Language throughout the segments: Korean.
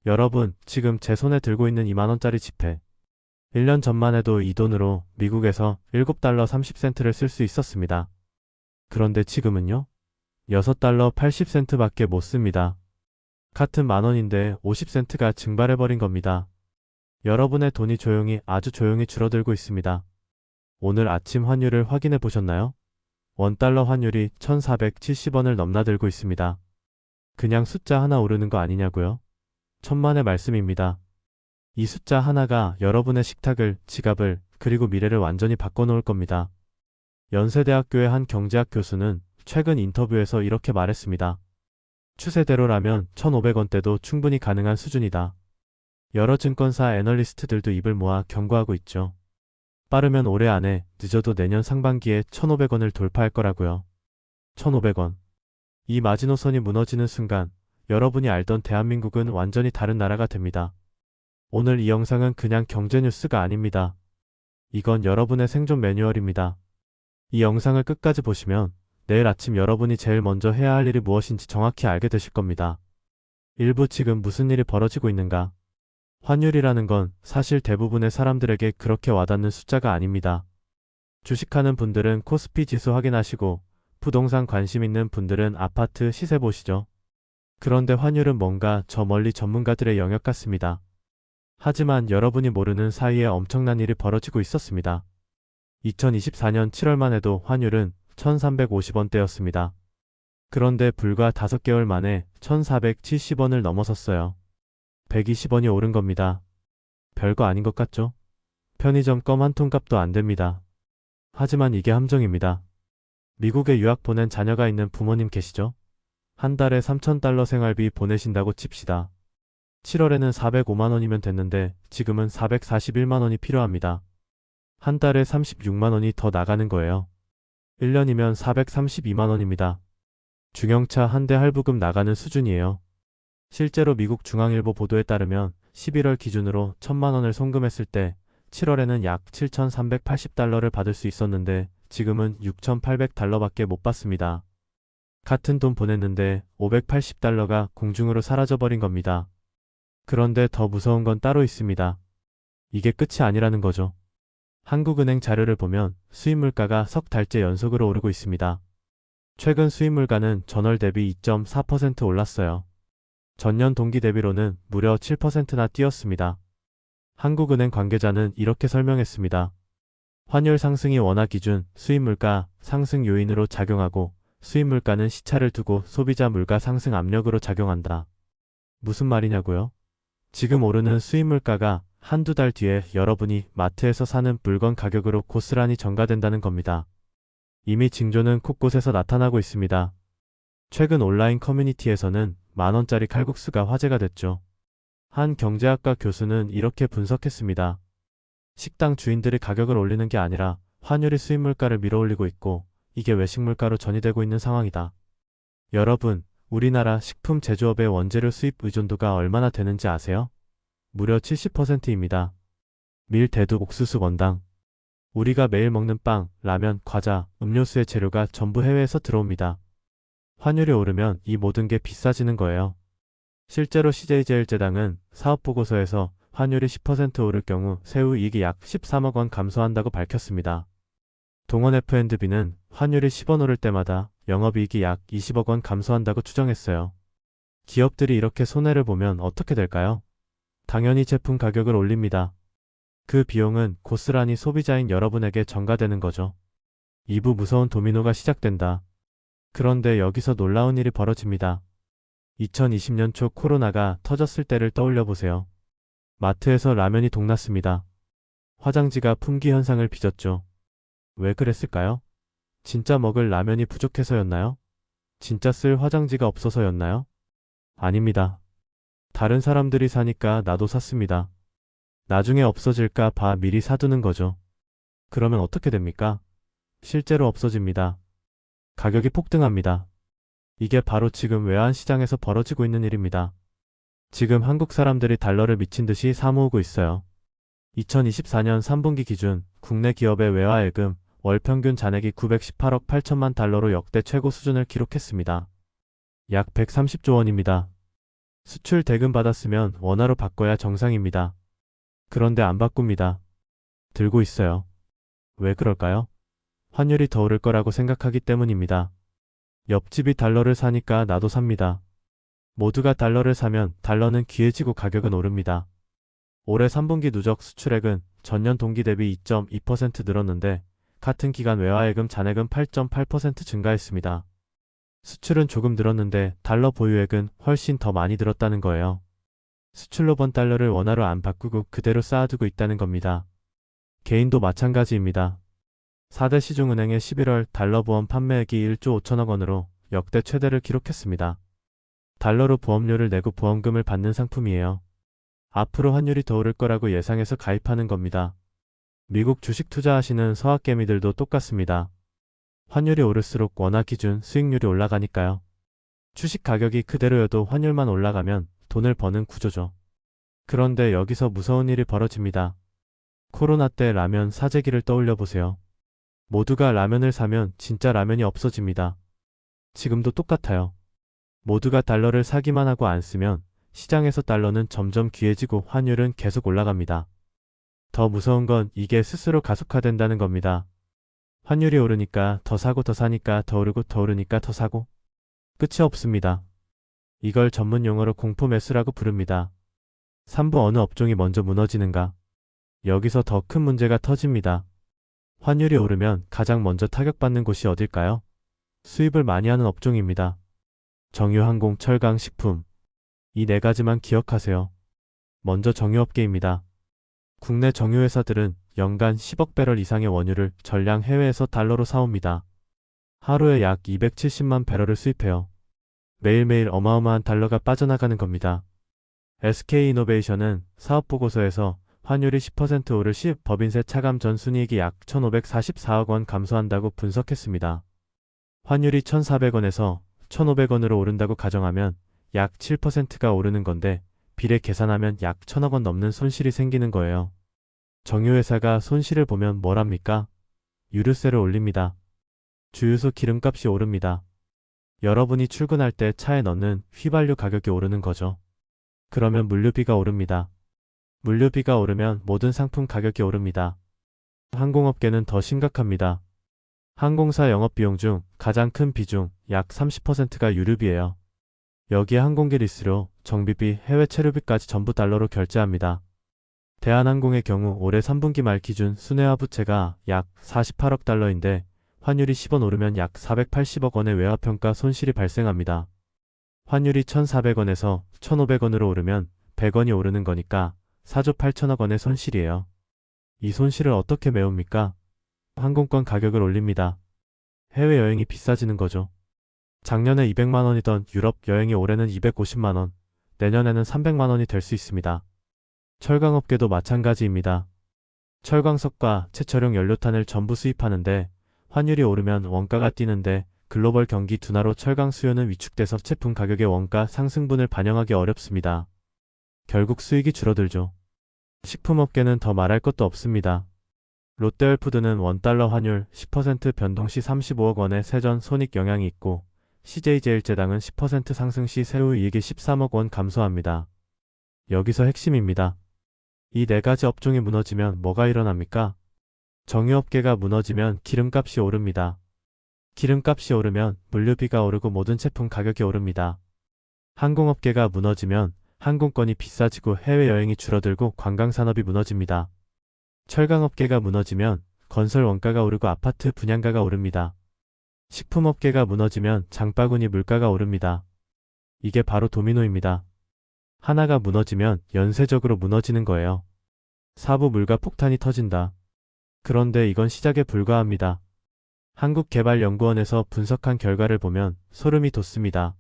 여러분, 지금 제 손에 들고 있는 2만원짜리 지폐. 1년 전만 해도 이 돈으로 미국에서 7달러 30센트를 쓸 수 있었습니다. 그런데 지금은요? 6달러 80센트밖에 못 씁니다. 같은 만원인데 50센트가 증발해버린 겁니다. 여러분의 돈이 아주 조용히 줄어들고 있습니다. 오늘 아침 환율을 확인해 보셨나요? 원달러 환율이 1470원을 넘나들고 있습니다. 그냥 숫자 하나 오르는 거 아니냐고요? 천만의 말씀입니다. 이 숫자 하나가 여러분의 식탁을, 지갑을, 그리고 미래를 완전히 바꿔놓을 겁니다. 연세대학교의 한 경제학 교수는 최근 인터뷰에서 이렇게 말했습니다. 추세대로라면 1,500원대도 충분히 가능한 수준이다. 여러 증권사 애널리스트들도 입을 모아 경고하고 있죠. 빠르면 올해 안에, 늦어도 내년 상반기에 1,500원을 돌파할 거라고요. 1,500원. 이 마지노선이 무너지는 순간 여러분이 알던 대한민국은 완전히 다른 나라가 됩니다. 오늘 이 영상은 그냥 경제 뉴스가 아닙니다. 이건 여러분의 생존 매뉴얼입니다. 이 영상을 끝까지 보시면 내일 아침 여러분이 제일 먼저 해야 할 일이 무엇인지 정확히 알게 되실 겁니다. 일부 지금 무슨 일이 벌어지고 있는가? 환율이라는 건 사실 대부분의 사람들에게 그렇게 와닿는 숫자가 아닙니다. 주식하는 분들은 코스피 지수 확인하시고 부동산 관심 있는 분들은 아파트 시세 보시죠. 그런데 환율은 뭔가 저 멀리 전문가들의 영역 같습니다. 하지만 여러분이 모르는 사이에 엄청난 일이 벌어지고 있었습니다. 2024년 7월만 해도 환율은 1350원대였습니다. 그런데 불과 5개월 만에 1470원을 넘어섰어요. 120원이 오른 겁니다. 별거 아닌 것 같죠? 편의점 껌 한 통 값도 안 됩니다. 하지만 이게 함정입니다. 미국에 유학 보낸 자녀가 있는 부모님 계시죠? 한 달에 3,000달러 생활비 보내신다고 칩시다. 7월에는 405만원이면 됐는데 지금은 441만원이 필요합니다. 한 달에 36만원이 더 나가는 거예요. 1년이면 432만원입니다. 중형차 한 대 할부금 나가는 수준이에요. 실제로 미국 중앙일보 보도에 따르면 11월 기준으로 1,000만원을 송금했을 때 7월에는 약 7,380달러를 받을 수 있었는데 지금은 6,800달러밖에 못 받습니다. 같은 돈 보냈는데 580달러가 공중으로 사라져버린 겁니다. 그런데 더 무서운 건 따로 있습니다. 이게 끝이 아니라는 거죠. 한국은행 자료를 보면 수입물가가 석 달째 연속으로 오르고 있습니다. 최근 수입물가는 전월 대비 2.4% 올랐어요. 전년 동기 대비로는 무려 7%나 뛰었습니다. 한국은행 관계자는 이렇게 설명했습니다. 환율 상승이 원화 기준 수입물가 상승 요인으로 작용하고 수입물가는 시차를 두고 소비자 물가 상승 압력으로 작용한다. 무슨 말이냐고요? 지금 오르는 수입물가가 한두 달 뒤에 여러분이 마트에서 사는 물건 가격으로 고스란히 전가된다는 겁니다. 이미 징조는 곳곳에서 나타나고 있습니다. 최근 온라인 커뮤니티에서는 만원짜리 칼국수가 화제가 됐죠. 한 경제학과 교수는 이렇게 분석했습니다. 식당 주인들이 가격을 올리는 게 아니라 환율이 수입물가를 밀어올리고 있고 이게 외식물가로 전이되고 있는 상황이다. 여러분, 우리나라 식품 제조업의 원재료 수입 의존도가 얼마나 되는지 아세요? 무려 70%입니다. 밀, 대두, 옥수수, 원당. 우리가 매일 먹는 빵, 라면, 과자, 음료수의 재료가 전부 해외에서 들어옵니다. 환율이 오르면 이 모든 게 비싸지는 거예요. 실제로 CJ제일제당은 사업보고서에서 환율이 10% 오를 경우 세후 이익이 약 13억 원 감소한다고 밝혔습니다. 동원 F&B는 환율이 10원 오를 때마다 영업이익이 약 20억 원 감소한다고 추정했어요. 기업들이 이렇게 손해를 보면 어떻게 될까요? 당연히 제품 가격을 올립니다. 그 비용은 고스란히 소비자인 여러분에게 전가되는 거죠. 2부 무서운 도미노가 시작된다. 그런데 여기서 놀라운 일이 벌어집니다. 2020년 초 코로나가 터졌을 때를 떠올려 보세요. 마트에서 라면이 동났습니다. 화장지가 품귀 현상을 빚었죠. 왜 그랬을까요? 진짜 먹을 라면이 부족해서였나요? 진짜 쓸 화장지가 없어서였나요? 아닙니다. 다른 사람들이 사니까 나도 샀습니다. 나중에 없어질까 봐 미리 사두는 거죠. 그러면 어떻게 됩니까? 실제로 없어집니다. 가격이 폭등합니다. 이게 바로 지금 외환시장에서 벌어지고 있는 일입니다. 지금 한국 사람들이 달러를 미친 듯이 사모으고 있어요. 2024년 3분기 기준 국내 기업의 외화예금 월 평균 잔액이 918억 8천만 달러로 역대 최고 수준을 기록했습니다. 약 130조 원입니다. 수출 대금 받았으면 원화로 바꿔야 정상입니다. 그런데 안 바꿉니다. 들고 있어요. 왜 그럴까요? 환율이 더 오를 거라고 생각하기 때문입니다. 옆집이 달러를 사니까 나도 삽니다. 모두가 달러를 사면 달러는 귀해지고 가격은 오릅니다. 올해 3분기 누적 수출액은 전년 동기 대비 2.2% 늘었는데 같은 기간 외화예금 잔액은 8.8% 증가했습니다. 수출은 조금 늘었는데 달러 보유액은 훨씬 더 많이 늘었다는 거예요. 수출로 번 달러를 원화로 안 바꾸고 그대로 쌓아두고 있다는 겁니다. 개인도 마찬가지입니다. 4대 시중은행의 11월 달러 보험 판매액이 1조 5천억 원으로 역대 최대를 기록했습니다. 달러로 보험료를 내고 보험금을 받는 상품이에요. 앞으로 환율이 더 오를 거라고 예상해서 가입하는 겁니다. 미국 주식 투자하시는 서학개미들도 똑같습니다. 환율이 오를수록 원화 기준 수익률이 올라가니까요. 주식 가격이 그대로여도 환율만 올라가면 돈을 버는 구조죠. 그런데 여기서 무서운 일이 벌어집니다. 코로나 때 라면 사재기를 떠올려 보세요. 모두가 라면을 사면 진짜 라면이 없어집니다. 지금도 똑같아요. 모두가 달러를 사기만 하고 안 쓰면 시장에서 달러는 점점 귀해지고 환율은 계속 올라갑니다. 더 무서운 건 이게 스스로 가속화된다는 겁니다. 환율이 오르니까 더 사고 더 사니까 더 오르고 더 오르니까 더 사고 끝이 없습니다. 이걸 전문 용어로 공포 매수라고 부릅니다. 3부 어느 업종이 먼저 무너지는가? 여기서 더 큰 문제가 터집니다. 환율이 오르면 가장 먼저 타격받는 곳이 어딜까요? 수입을 많이 하는 업종입니다. 정유, 항공, 철강, 식품. 이 네 가지만 기억하세요. 먼저 정유업계입니다. 국내 정유회사들은 연간 10억 배럴 이상의 원유를 전량 해외에서 달러로 사옵니다. 하루에 약 270만 배럴을 수입해요. 매일매일 어마어마한 달러가 빠져나가는 겁니다. SK이노베이션은 사업보고서에서 환율이 10% 오를 시 법인세 차감 전 순이익이 약 1,544억 원 감소한다고 분석했습니다. 환율이 1,400원에서 1,500원으로 오른다고 가정하면 약 7%가 오르는 건데 비례 계산하면 약 1,000억 원 넘는 손실이 생기는 거예요. 정유회사가 손실을 보면 뭘 합니까? 유류세를 올립니다. 주유소 기름값이 오릅니다. 여러분이 출근할 때 차에 넣는 휘발유 가격이 오르는 거죠. 그러면 물류비가 오릅니다. 물류비가 오르면 모든 상품 가격이 오릅니다. 항공업계는 더 심각합니다. 항공사 영업비용 중 가장 큰 비중 약 30%가 유류비예요. 여기에 항공기 리스료, 정비비, 해외 체류비까지 전부 달러로 결제합니다. 대한항공의 경우 올해 3분기 말 기준 순회화 부채가 약 48억 달러인데 환율이 10원 오르면 약 480억 원의 외화평가 손실이 발생합니다. 환율이 1,400원에서 1,500원으로 오르면 100원이 오르는 거니까 4조 8천억 원의 손실이에요. 이 손실을 어떻게 메웁니까? 항공권 가격을 올립니다. 해외여행이 비싸지는 거죠. 작년에 200만 원이던 유럽 여행이 올해는 250만 원, 내년에는 300만 원이 될 수 있습니다. 철강업계도 마찬가지입니다. 철광석과 채철용 연료탄을 전부 수입하는데 환율이 오르면 원가가 뛰는데 글로벌 경기 둔화로 철강 수요는 위축돼서 제품 가격의 원가 상승분을 반영하기 어렵습니다. 결국 수익이 줄어들죠. 식품업계는 더 말할 것도 없습니다. 롯데월푸드는 원달러 환율 10% 변동 시 35억 원의 세전 손익 영향이 있고 CJ제일제당은 10% 상승 시 세후 이익이 13억 원 감소합니다. 여기서 핵심입니다. 이 네 가지 업종이 무너지면 뭐가 일어납니까? 정유업계가 무너지면 기름값이 오릅니다. 기름값이 오르면 물류비가 오르고 모든 제품 가격이 오릅니다. 항공업계가 무너지면 항공권이 비싸지고 해외여행이 줄어들고 관광산업이 무너집니다. 철강업계가 무너지면 건설 원가가 오르고 아파트 분양가가 오릅니다. 식품업계가 무너지면 장바구니 물가가 오릅니다. 이게 바로 도미노입니다. 하나가 무너지면 연쇄적으로 무너지는 거예요. 사부 물가 폭탄이 터진다. 그런데 이건 시작에 불과합니다. 한국개발연구원에서 분석한 결과를 보면 소름이 돋습니다.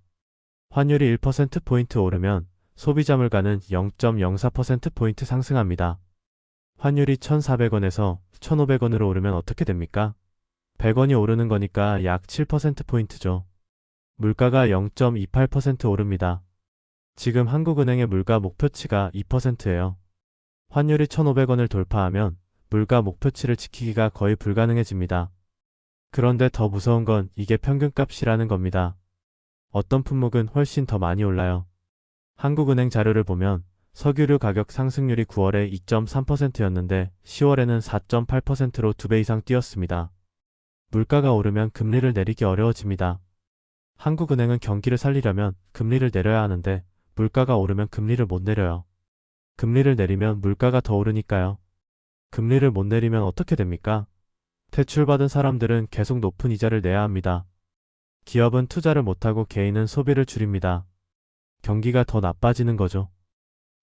환율이 1%포인트 오르면 소비자 물가는 0.04%포인트 상승합니다. 환율이 1,400원에서 1,500원으로 오르면 어떻게 됩니까? 100원이 오르는 거니까 약 7%포인트죠. 물가가 0.28% 오릅니다. 지금 한국은행의 물가 목표치가 2%예요. 환율이 1,500원을 돌파하면 물가 목표치를 지키기가 거의 불가능해집니다. 그런데 더 무서운 건 이게 평균값이라는 겁니다. 어떤 품목은 훨씬 더 많이 올라요. 한국은행 자료를 보면 석유류 가격 상승률이 9월에 2.3%였는데 10월에는 4.8%로 2배 이상 뛰었습니다. 물가가 오르면 금리를 내리기 어려워집니다. 한국은행은 경기를 살리려면 금리를 내려야 하는데 물가가 오르면 금리를 못 내려요. 금리를 내리면 물가가 더 오르니까요. 금리를 못 내리면 어떻게 됩니까? 대출받은 사람들은 계속 높은 이자를 내야 합니다. 기업은 투자를 못하고 개인은 소비를 줄입니다. 경기가 더 나빠지는 거죠.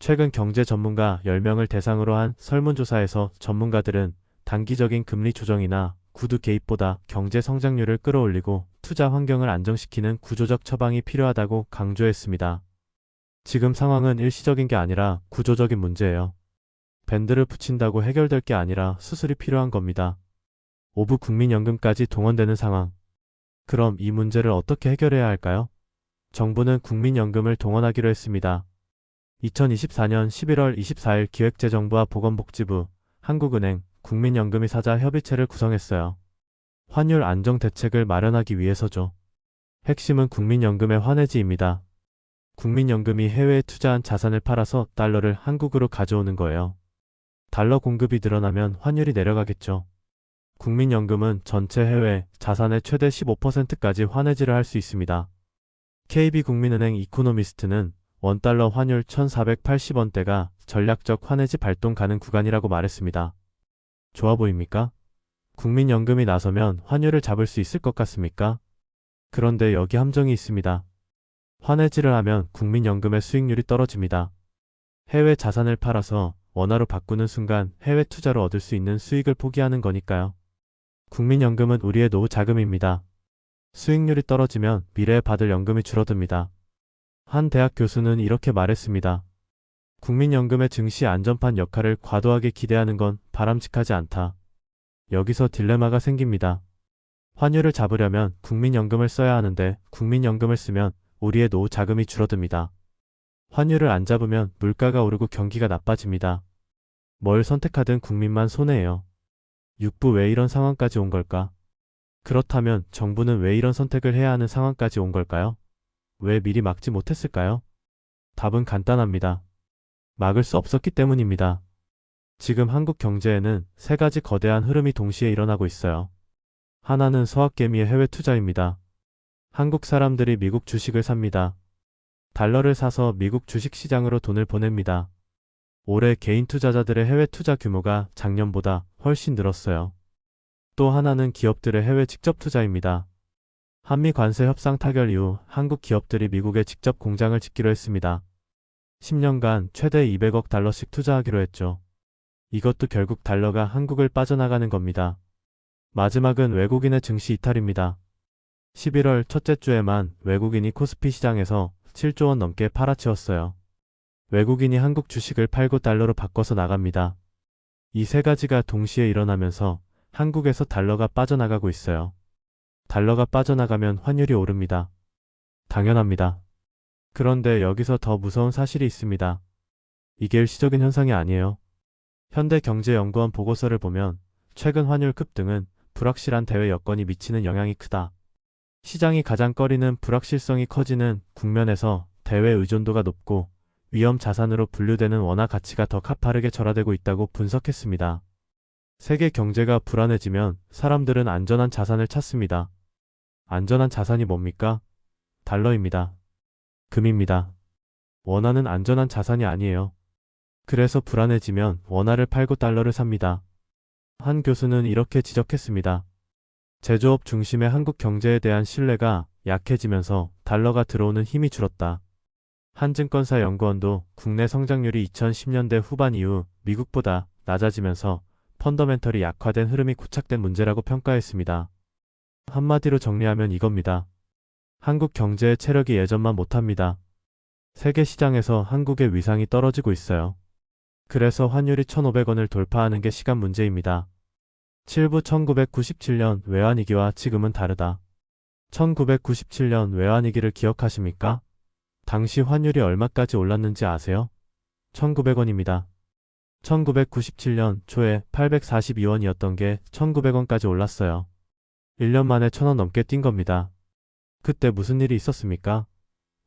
최근 경제 전문가 10명을 대상으로 한 설문조사에서 전문가들은 단기적인 금리 조정이나 구두 개입보다 경제 성장률을 끌어올리고 투자 환경을 안정시키는 구조적 처방이 필요하다고 강조했습니다. 지금 상황은 일시적인 게 아니라 구조적인 문제예요. 밴드를 붙인다고 해결될 게 아니라 수술이 필요한 겁니다. 오부 국민연금까지 동원되는 상황. 그럼 이 문제를 어떻게 해결해야 할까요? 정부는 국민연금을 동원하기로 했습니다. 2024년 11월 24일 기획재정부와 보건복지부, 한국은행, 국민연금이 사자 협의체를 구성했어요. 환율 안정 대책을 마련하기 위해서죠. 핵심은 국민연금의 환해지입니다. 국민연금이 해외에 투자한 자산을 팔아서 달러를 한국으로 가져오는 거예요. 달러 공급이 늘어나면 환율이 내려가겠죠. 국민연금은 전체 해외 자산의 최대 15%까지 환해지를 할 수 있습니다. KB국민은행 이코노미스트는 원달러 환율 1480원대가 전략적 환해지 발동 가능 구간이라고 말했습니다. 좋아 보입니까? 국민연금이 나서면 환율을 잡을 수 있을 것 같습니까? 그런데 여기 함정이 있습니다. 환해지를 하면 국민연금의 수익률이 떨어집니다. 해외 자산을 팔아서 원화로 바꾸는 순간 해외 투자로 얻을 수 있는 수익을 포기하는 거니까요. 국민연금은 우리의 노후 자금입니다. 수익률이 떨어지면 미래에 받을 연금이 줄어듭니다. 한 대학 교수는 이렇게 말했습니다. 국민연금의 증시 안전판 역할을 과도하게 기대하는 건 바람직하지 않다. 여기서 딜레마가 생깁니다. 환율을 잡으려면 국민연금을 써야 하는데 국민연금을 쓰면 우리의 노후 자금이 줄어듭니다. 환율을 안 잡으면 물가가 오르고 경기가 나빠집니다. 뭘 선택하든 국민만 손해예요. 육부 왜 이런 상황까지 온 걸까? 그렇다면 정부는 왜 이런 선택을 해야 하는 상황까지 온 걸까요? 왜 미리 막지 못했을까요? 답은 간단합니다. 막을 수 없었기 때문입니다. 지금 한국 경제에는 세 가지 거대한 흐름이 동시에 일어나고 있어요. 하나는 서학개미의 해외 투자입니다. 한국 사람들이 미국 주식을 삽니다. 달러를 사서 미국 주식 시장으로 돈을 보냅니다. 올해 개인 투자자들의 해외 투자 규모가 작년보다 훨씬 늘었어요. 또 하나는 기업들의 해외 직접 투자입니다. 한미 관세 협상 타결 이후 한국 기업들이 미국에 직접 공장을 짓기로 했습니다. 10년간 최대 200억 달러씩 투자하기로 했죠. 이것도 결국 달러가 한국을 빠져나가는 겁니다. 마지막은 외국인의 증시 이탈입니다. 11월 첫째 주에만 외국인이 코스피 시장에서 7조 원 넘게 팔아치웠어요. 외국인이 한국 주식을 팔고 달러로 바꿔서 나갑니다. 이 세 가지가 동시에 일어나면서 한국에서 달러가 빠져나가고 있어요. 달러가 빠져나가면 환율이 오릅니다. 당연합니다. 그런데 여기서 더 무서운 사실이 있습니다. 이게 일시적인 현상이 아니에요. 현대경제연구원 보고서를 보면 최근 환율 급등은 불확실한 대외 여건이 미치는 영향이 크다. 시장이 가장 꺼리는 불확실성이 커지는 국면에서 대외 의존도가 높고 위험 자산으로 분류되는 원화 가치가 더 가파르게 절하되고 있다고 분석했습니다. 세계 경제가 불안해지면 사람들은 안전한 자산을 찾습니다. 안전한 자산이 뭡니까? 달러입니다. 금입니다. 원화는 안전한 자산이 아니에요. 그래서 불안해지면 원화를 팔고 달러를 삽니다. 한 교수는 이렇게 지적했습니다. 제조업 중심의 한국 경제에 대한 신뢰가 약해지면서 달러가 들어오는 힘이 줄었다. 한증권사 연구원도 국내 성장률이 2010년대 후반 이후 미국보다 낮아지면서 펀더멘털이 약화된 흐름이 고착된 문제라고 평가했습니다. 한마디로 정리하면 이겁니다. 한국 경제의 체력이 예전만 못합니다. 세계 시장에서 한국의 위상이 떨어지고 있어요. 그래서 환율이 1,500원을 돌파하는 게 시간 문제입니다. 7부 1997년 외환위기와 지금은 다르다. 1997년 외환위기를 기억하십니까? 당시 환율이 얼마까지 올랐는지 아세요? 1,900원입니다. 1997년 초에 842원이었던 게 1,900원까지 올랐어요. 1년 만에 1,000원 넘게 뛴 겁니다. 그때 무슨 일이 있었습니까?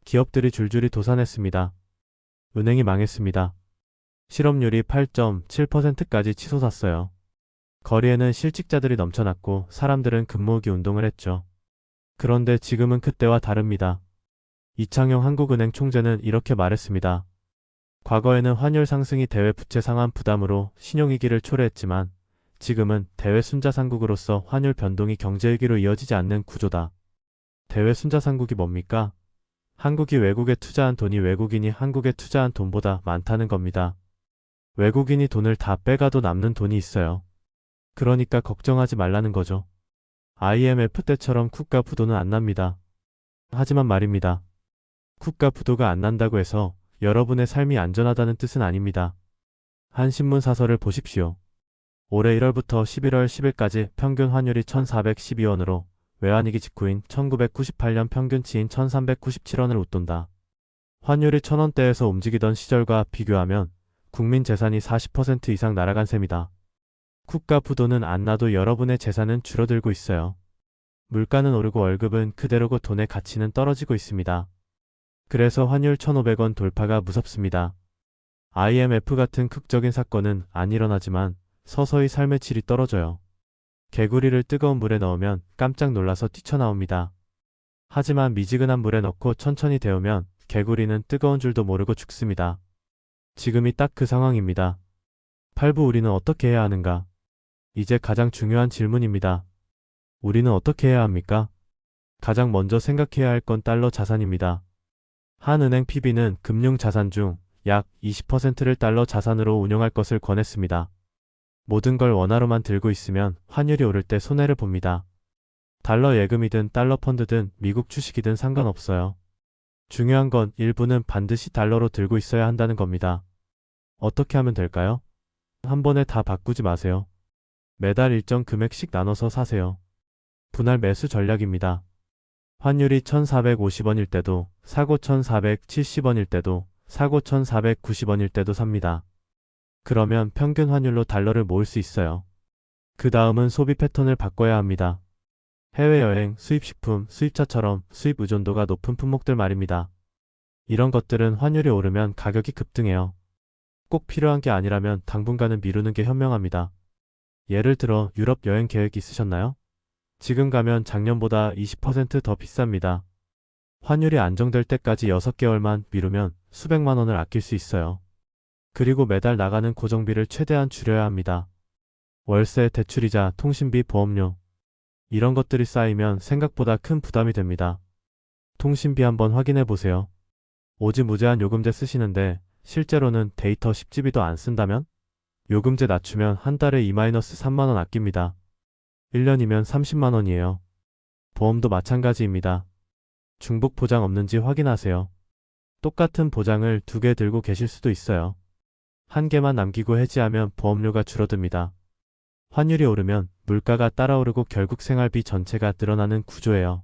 기업들이 줄줄이 도산했습니다. 은행이 망했습니다. 실업률이 8.7%까지 치솟았어요. 거리에는 실직자들이 넘쳐났고 사람들은 금모으기 운동을 했죠. 그런데 지금은 그때와 다릅니다. 이창용 한국은행 총재는 이렇게 말했습니다. 과거에는 환율 상승이 대외 부채 상환 부담으로 신용위기를 초래했지만 지금은 대외 순자산국으로서 환율 변동이 경제위기로 이어지지 않는 구조다. 대외 순자산국이 뭡니까? 한국이 외국에 투자한 돈이 외국인이 한국에 투자한 돈보다 많다는 겁니다. 외국인이 돈을 다 빼가도 남는 돈이 있어요. 그러니까 걱정하지 말라는 거죠. IMF 때처럼 국가 부도는 안 납니다. 하지만 말입니다. 국가 부도가 안 난다고 해서 여러분의 삶이 안전하다는 뜻은 아닙니다. 한 신문 사설을 보십시오. 올해 1월부터 11월 10일까지 평균 환율이 1,412원으로 외환위기 직후인 1998년 평균치인 1,397원을 웃돈다. 환율이 1,000원대에서 움직이던 시절과 비교하면 국민 재산이 40% 이상 날아간 셈이다. 국가 부도는 안 나도 여러분의 재산은 줄어들고 있어요. 물가는 오르고 월급은 그대로고 돈의 가치는 떨어지고 있습니다. 그래서 환율 1,500원 돌파가 무섭습니다. IMF 같은 극적인 사건은 안 일어나지만 서서히 삶의 질이 떨어져요. 개구리를 뜨거운 물에 넣으면 깜짝 놀라서 뛰쳐나옵니다. 하지만 미지근한 물에 넣고 천천히 데우면 개구리는 뜨거운 줄도 모르고 죽습니다. 지금이 딱 그 상황입니다. 팔부 우리는 어떻게 해야 하는가? 이제 가장 중요한 질문입니다. 우리는 어떻게 해야 합니까? 가장 먼저 생각해야 할 건 달러 자산입니다. 한은행 PB는 금융 자산 중 약 20%를 달러 자산으로 운용할 것을 권했습니다. 모든 걸 원화로만 들고 있으면 환율이 오를 때 손해를 봅니다. 달러 예금이든 달러 펀드든 미국 주식이든 상관없어요. 중요한 건 일부는 반드시 달러로 들고 있어야 한다는 겁니다. 어떻게 하면 될까요? 한 번에 다 바꾸지 마세요. 매달 일정 금액씩 나눠서 사세요. 분할 매수 전략입니다. 환율이 1,450원일 때도 사고 1,470원일 때도 사고 1,490원일 때도 삽니다. 그러면 평균 환율로 달러를 모을 수 있어요. 그 다음은 소비 패턴을 바꿔야 합니다. 해외여행, 수입식품, 수입차처럼 수입 의존도가 높은 품목들 말입니다. 이런 것들은 환율이 오르면 가격이 급등해요. 꼭 필요한 게 아니라면 당분간은 미루는 게 현명합니다. 예를 들어 유럽 여행 계획 있으셨나요? 지금 가면 작년보다 20% 더 비쌉니다. 환율이 안정될 때까지 6개월만 미루면 수백만 원을 아낄 수 있어요. 그리고 매달 나가는 고정비를 최대한 줄여야 합니다. 월세, 대출이자, 통신비, 보험료 이런 것들이 쌓이면 생각보다 큰 부담이 됩니다. 통신비 한번 확인해 보세요. 오지무제한 요금제 쓰시는데 실제로는 데이터 10GB도 안 쓴다면? 요금제 낮추면 한 달에 2-3만 원 아낍니다. 1년이면 30만 원이에요. 보험도 마찬가지입니다. 중복 보장 없는지 확인하세요. 똑같은 보장을 2개 들고 계실 수도 있어요. 한 개만 남기고 해지하면 보험료가 줄어듭니다. 환율이 오르면 물가가 따라오르고 결국 생활비 전체가 늘어나는 구조예요.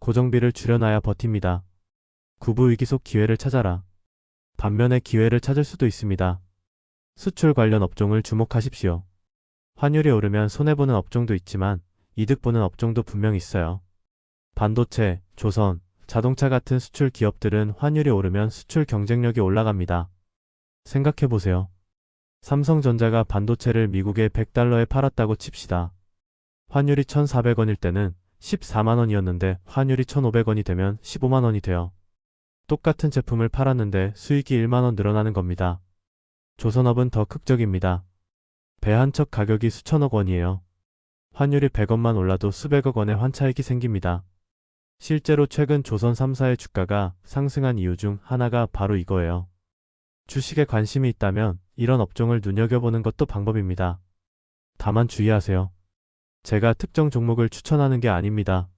고정비를 줄여놔야 버팁니다. 구부위기 속 기회를 찾아라. 반면에 기회를 찾을 수도 있습니다. 수출 관련 업종을 주목하십시오. 환율이 오르면 손해보는 업종도 있지만 이득보는 업종도 분명 있어요. 반도체, 조선, 자동차 같은 수출 기업들은 환율이 오르면 수출 경쟁력이 올라갑니다. 생각해보세요. 삼성전자가 반도체를 미국에 100달러에 팔았다고 칩시다. 환율이 1,400원일 때는 14만 원이었는데 환율이 1,500원이 되면 15만 원이 돼요. 똑같은 제품을 팔았는데 수익이 1만 원 늘어나는 겁니다. 조선업은 더 극적입니다. 배 한 척 가격이 수천억 원이에요. 환율이 100원만 올라도 수백억 원의 환차익이 생깁니다. 실제로 최근 조선 3사의 주가가 상승한 이유 중 하나가 바로 이거예요. 주식에 관심이 있다면 이런 업종을 눈여겨보는 것도 방법입니다. 다만 주의하세요. 제가 특정 종목을 추천하는 게 아닙니다.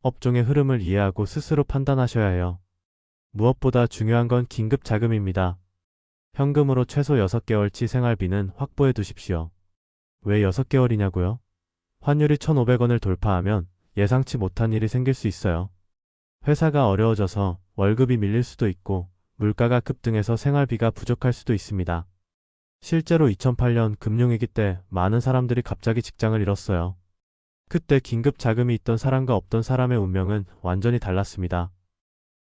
업종의 흐름을 이해하고 스스로 판단하셔야 해요. 무엇보다 중요한 건 긴급 자금입니다. 현금으로 최소 6개월치 생활비는 확보해 두십시오. 왜 6개월이냐고요? 환율이 1,500원을 돌파하면 예상치 못한 일이 생길 수 있어요. 회사가 어려워져서 월급이 밀릴 수도 있고 물가가 급등해서 생활비가 부족할 수도 있습니다. 실제로 2008년 금융위기 때 많은 사람들이 갑자기 직장을 잃었어요. 그때 긴급 자금이 있던 사람과 없던 사람의 운명은 완전히 달랐습니다.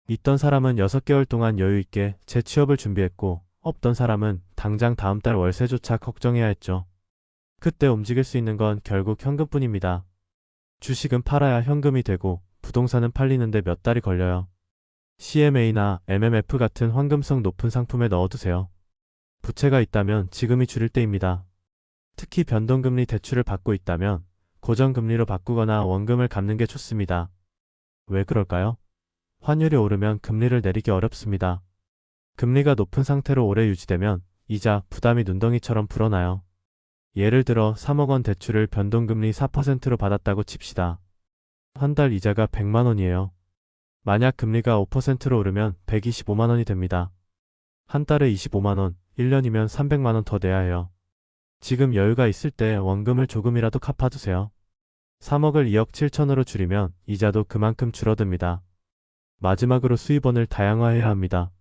있던 사람은 6개월 동안 여유 있게 재취업을 준비했고, 없던 사람은 당장 다음 달 월세조차 걱정해야 했죠. 그때 움직일 수 있는 건 결국 현금뿐입니다. 주식은 팔아야 현금이 되고, 부동산은 팔리는데 몇 달이 걸려요. CMA나 MMF 같은 황금성 높은 상품에 넣어두세요. 부채가 있다면 지금이 줄일 때입니다. 특히 변동금리 대출을 받고 있다면 고정금리로 바꾸거나 원금을 갚는 게 좋습니다. 왜 그럴까요? 환율이 오르면 금리를 내리기 어렵습니다. 금리가 높은 상태로 오래 유지되면 이자 부담이 눈덩이처럼 불어나요. 예를 들어 3억 원 대출을 변동금리 4%로 받았다고 칩시다. 한 달 이자가 100만 원이에요. 만약 금리가 5%로 오르면 125만 원이 됩니다. 한 달에 25만 원, 1년이면 300만 원 더 내야 해요. 지금 여유가 있을 때 원금을 조금이라도 갚아두세요. 3억을 2억 7천으로 줄이면 이자도 그만큼 줄어듭니다. 마지막으로 수입원을 다양화해야 합니다.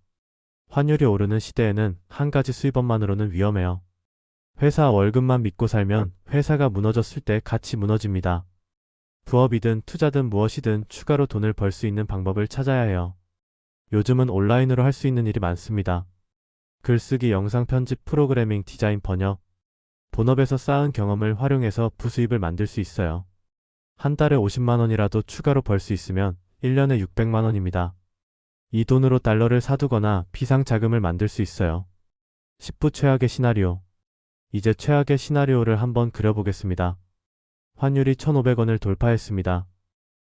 환율이 오르는 시대에는 한 가지 수입원만으로는 위험해요. 회사 월급만 믿고 살면 회사가 무너졌을 때 같이 무너집니다. 부업이든 투자든 무엇이든 추가로 돈을 벌 수 있는 방법을 찾아야 해요. 요즘은 온라인으로 할 수 있는 일이 많습니다. 글쓰기, 영상 편집, 프로그래밍, 디자인, 번역. 본업에서 쌓은 경험을 활용해서 부수입을 만들 수 있어요. 한 달에 50만 원이라도 추가로 벌 수 있으면 1년에 600만 원입니다. 이 돈으로 달러를 사두거나 비상자금을 만들 수 있어요. 10부 최악의 시나리오. 이제 최악의 시나리오를 한번 그려보겠습니다. 환율이 1,500원을 돌파했습니다.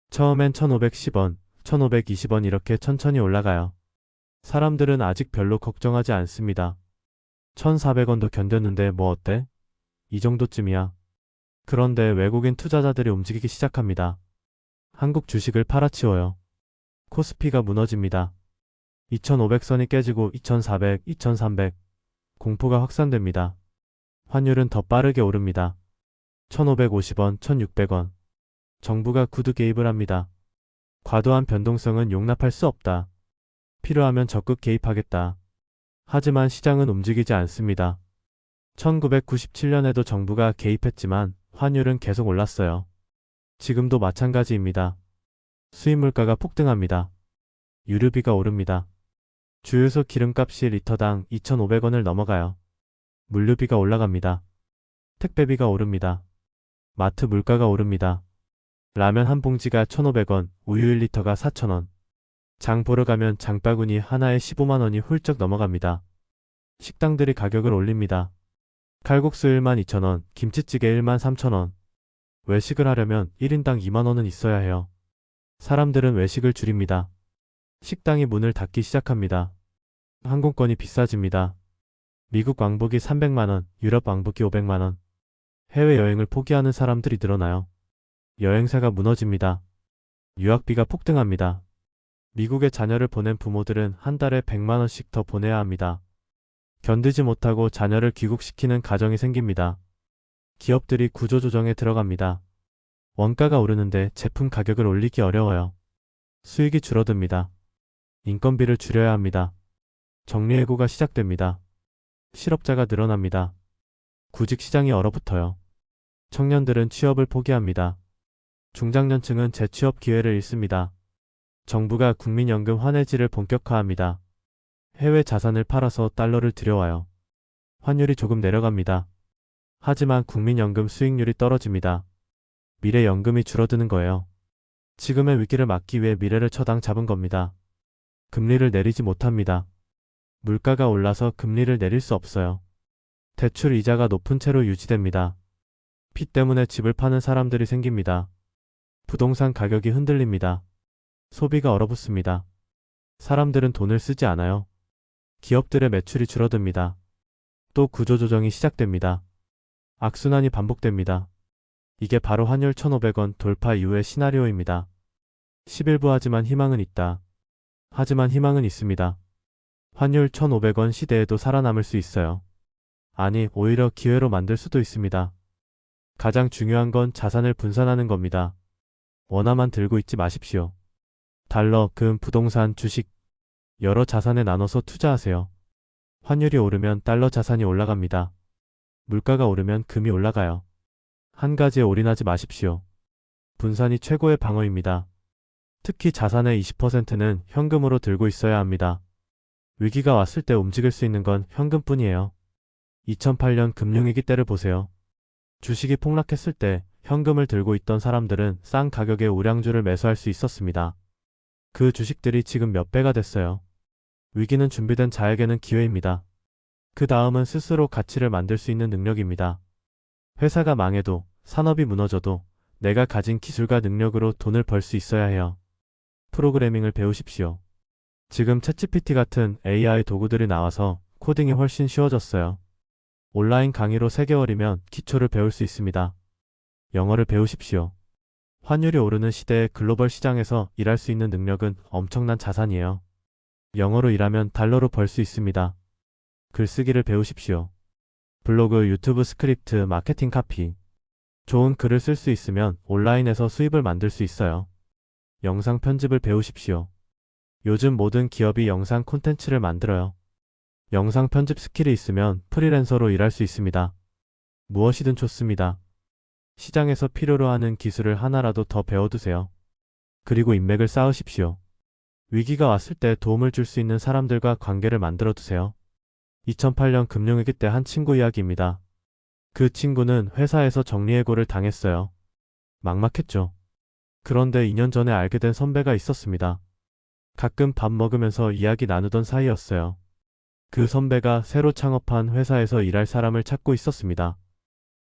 처음엔 1,510원, 1,520원 이렇게 천천히 올라가요. 사람들은 아직 별로 걱정하지 않습니다. 1,400원도 견뎠는데 뭐 어때? 이 정도쯤이야. 그런데 외국인 투자자들이 움직이기 시작합니다. 한국 주식을 팔아치워요. 코스피가 무너집니다. 2,500선이 깨지고 2,400, 2,300. 공포가 확산됩니다. 환율은 더 빠르게 오릅니다. 1,550원, 1,600원. 정부가 구두 개입을 합니다. 과도한 변동성은 용납할 수 없다. 필요하면 적극 개입하겠다. 하지만 시장은 움직이지 않습니다. 1997년에도 정부가 개입했지만 환율은 계속 올랐어요. 지금도 마찬가지입니다. 수입 물가가 폭등합니다. 유류비가 오릅니다. 주유소 기름값이 리터당 2,500원을 넘어가요. 물류비가 올라갑니다. 택배비가 오릅니다. 마트 물가가 오릅니다. 라면 한 봉지가 1,500원, 우유 1리터가 4,000원. 장 보러 가면 장바구니 하나에 15만 원이 훌쩍 넘어갑니다. 식당들이 가격을 올립니다. 칼국수 12,000원, 김치찌개 13,000원. 외식을 하려면 1인당 2만 원은 있어야 해요. 사람들은 외식을 줄입니다. 식당이 문을 닫기 시작합니다. 항공권이 비싸집니다. 미국 왕복이 300만 원, 유럽 왕복이 500만 원. 해외여행을 포기하는 사람들이 늘어나요. 여행사가 무너집니다. 유학비가 폭등합니다. 미국에 자녀를 보낸 부모들은 한 달에 100만 원씩 더 보내야 합니다. 견디지 못하고 자녀를 귀국시키는 가정이 생깁니다. 기업들이 구조조정에 들어갑니다. 원가가 오르는데 제품 가격을 올리기 어려워요. 수익이 줄어듭니다. 인건비를 줄여야 합니다. 정리해고가 시작됩니다. 실업자가 늘어납니다. 구직 시장이 얼어붙어요. 청년들은 취업을 포기합니다. 중장년층은 재취업 기회를 잃습니다. 정부가 국민연금 환해지를 본격화합니다. 해외 자산을 팔아서 달러를 들여와요. 환율이 조금 내려갑니다. 하지만 국민연금 수익률이 떨어집니다. 미래연금이 줄어드는 거예요. 지금의 위기를 막기 위해 미래를 처당 잡은 겁니다. 금리를 내리지 못합니다. 물가가 올라서 금리를 내릴 수 없어요. 대출 이자가 높은 채로 유지됩니다. 빚 때문에 집을 파는 사람들이 생깁니다. 부동산 가격이 흔들립니다. 소비가 얼어붙습니다. 사람들은 돈을 쓰지 않아요. 기업들의 매출이 줄어듭니다. 또 구조조정이 시작됩니다. 악순환이 반복됩니다. 이게 바로 환율 1,500원 돌파 이후의 시나리오입니다. 11부 하지만 희망은 있다. 하지만 희망은 있습니다. 환율 1,500원 시대에도 살아남을 수 있어요. 아니, 오히려 기회로 만들 수도 있습니다. 가장 중요한 건 자산을 분산하는 겁니다. 원화만 들고 있지 마십시오. 달러, 금, 부동산, 주식 여러 자산에 나눠서 투자하세요. 환율이 오르면 달러 자산이 올라갑니다. 물가가 오르면 금이 올라가요. 한 가지에 올인하지 마십시오. 분산이 최고의 방어입니다. 특히 자산의 20%는 현금으로 들고 있어야 합니다. 위기가 왔을 때 움직일 수 있는 건 현금뿐이에요. 2008년 금융위기 때를 보세요. 주식이 폭락했을 때 현금을 들고 있던 사람들은 싼 가격에 우량주를 매수할 수 있었습니다. 그 주식들이 지금 몇 배가 됐어요. 위기는 준비된 자에게는 기회입니다. 그 다음은 스스로 가치를 만들 수 있는 능력입니다. 회사가 망해도, 산업이 무너져도 내가 가진 기술과 능력으로 돈을 벌 수 있어야 해요. 프로그래밍을 배우십시오. 지금 챗GPT 같은 AI 도구들이 나와서 코딩이 훨씬 쉬워졌어요. 온라인 강의로 3개월이면 기초를 배울 수 있습니다. 영어를 배우십시오. 환율이 오르는 시대에 글로벌 시장에서 일할 수 있는 능력은 엄청난 자산이에요. 영어로 일하면 달러로 벌 수 있습니다. 글쓰기를 배우십시오. 블로그, 유튜브 스크립트, 마케팅 카피. 좋은 글을 쓸 수 있으면 온라인에서 수입을 만들 수 있어요. 영상 편집을 배우십시오. 요즘 모든 기업이 영상 콘텐츠를 만들어요. 영상 편집 스킬이 있으면 프리랜서로 일할 수 있습니다. 무엇이든 좋습니다. 시장에서 필요로 하는 기술을 하나라도 더 배워두세요. 그리고 인맥을 쌓으십시오. 위기가 왔을 때 도움을 줄 수 있는 사람들과 관계를 만들어 두세요. 2008년 금융위기 때 한 친구 이야기입니다. 그 친구는 회사에서 정리해고를 당했어요. 막막했죠. 그런데 2년 전에 알게 된 선배가 있었습니다. 가끔 밥 먹으면서 이야기 나누던 사이였어요. 그 선배가 새로 창업한 회사에서 일할 사람을 찾고 있었습니다.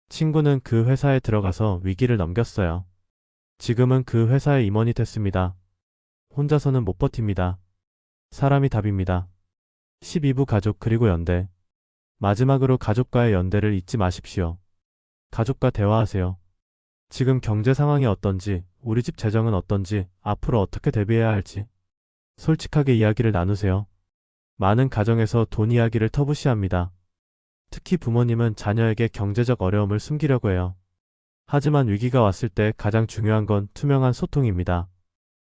친구는 그 회사에 들어가서 위기를 넘겼어요. 지금은 그 회사의 임원이 됐습니다. 혼자서는 못 버팁니다. 사람이 답입니다. 12부 가족 그리고 연대. 마지막으로 가족과의 연대를 잊지 마십시오. 가족과 대화하세요. 지금 경제 상황이 어떤지, 우리 집 재정은 어떤지, 앞으로 어떻게 대비해야 할지. 솔직하게 이야기를 나누세요. 많은 가정에서 돈 이야기를 터부시합니다. 특히 부모님은 자녀에게 경제적 어려움을 숨기려고 해요. 하지만 위기가 왔을 때 가장 중요한 건 투명한 소통입니다.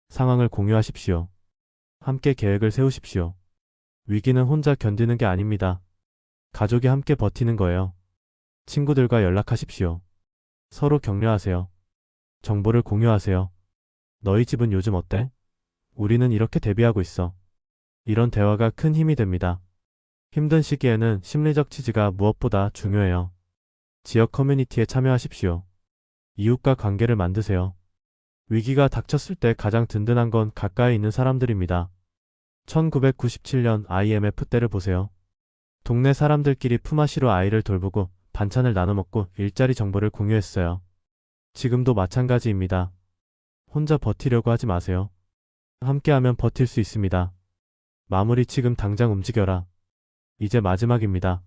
상황을 공유하십시오. 함께 계획을 세우십시오. 위기는 혼자 견디는 게 아닙니다. 가족이 함께 버티는 거예요. 친구들과 연락하십시오. 서로 격려하세요. 정보를 공유하세요. 너희 집은 요즘 어때? 우리는 이렇게 대비하고 있어. 이런 대화가 큰 힘이 됩니다. 힘든 시기에는 심리적 지지가 무엇보다 중요해요. 지역 커뮤니티에 참여하십시오. 이웃과 관계를 만드세요. 위기가 닥쳤을 때 가장 든든한 건 가까이 있는 사람들입니다. 1997년 IMF 때를 보세요. 동네 사람들끼리 품앗이로 아이를 돌보고 반찬을 나눠 먹고 일자리 정보를 공유했어요. 지금도 마찬가지입니다. 혼자 버티려고 하지 마세요. 함께하면 버틸 수 있습니다. 마무리 지금 당장 움직여라. 이제 마지막입니다.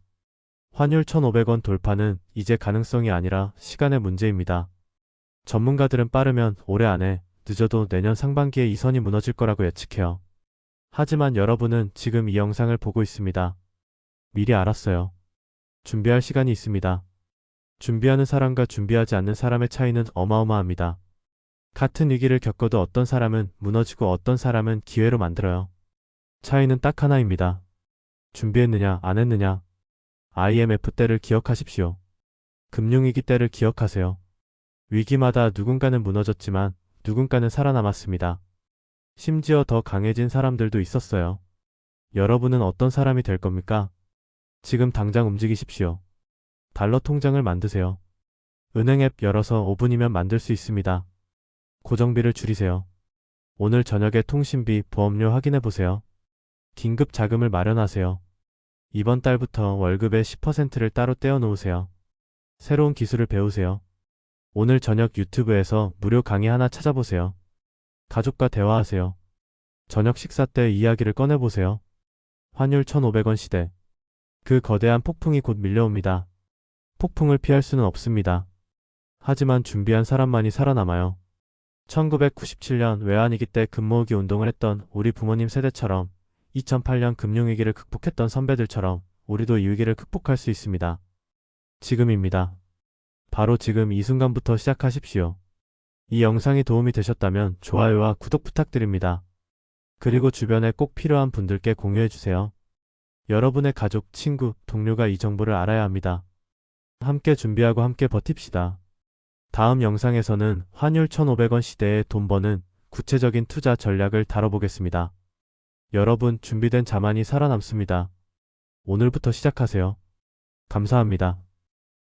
환율 1,500원 돌파는 이제 가능성이 아니라 시간의 문제입니다. 전문가들은 빠르면 올해 안에, 늦어도 내년 상반기에 이 선이 무너질 거라고 예측해요. 하지만 여러분은 지금 이 영상을 보고 있습니다. 미리 알았어요. 준비할 시간이 있습니다. 준비하는 사람과 준비하지 않는 사람의 차이는 어마어마합니다. 같은 위기를 겪어도 어떤 사람은 무너지고 어떤 사람은 기회로 만들어요. 차이는 딱 하나입니다. 준비했느냐, 안 했느냐. IMF 때를 기억하십시오. 금융위기 때를 기억하세요. 위기마다 누군가는 무너졌지만 누군가는 살아남았습니다. 심지어 더 강해진 사람들도 있었어요. 여러분은 어떤 사람이 될 겁니까? 지금 당장 움직이십시오. 달러 통장을 만드세요. 은행 앱 열어서 5분이면 만들 수 있습니다. 고정비를 줄이세요. 오늘 저녁에 통신비, 보험료 확인해 보세요. 긴급 자금을 마련하세요. 이번 달부터 월급의 10%를 따로 떼어 놓으세요. 새로운 기술을 배우세요. 오늘 저녁 유튜브에서 무료 강의 하나 찾아보세요. 가족과 대화하세요. 저녁 식사 때 이야기를 꺼내보세요. 환율 1,500원 시대. 그 거대한 폭풍이 곧 밀려옵니다. 폭풍을 피할 수는 없습니다. 하지만 준비한 사람만이 살아남아요. 1997년 외환위기 때 금모으기 운동을 했던 우리 부모님 세대처럼 2008년 금융위기를 극복했던 선배들처럼 우리도 이 위기를 극복할 수 있습니다. 지금입니다. 바로 지금 이 순간부터 시작하십시오. 이 영상이 도움이 되셨다면 좋아요와 구독 부탁드립니다. 그리고 주변에 꼭 필요한 분들께 공유해주세요. 여러분의 가족, 친구, 동료가 이 정보를 알아야 합니다. 함께 준비하고 함께 버팁시다. 다음 영상에서는 환율 1,500원 시대에 돈 버는 구체적인 투자 전략을 다뤄보겠습니다. 여러분 준비된 자만이 살아남습니다. 오늘부터 시작하세요. 감사합니다.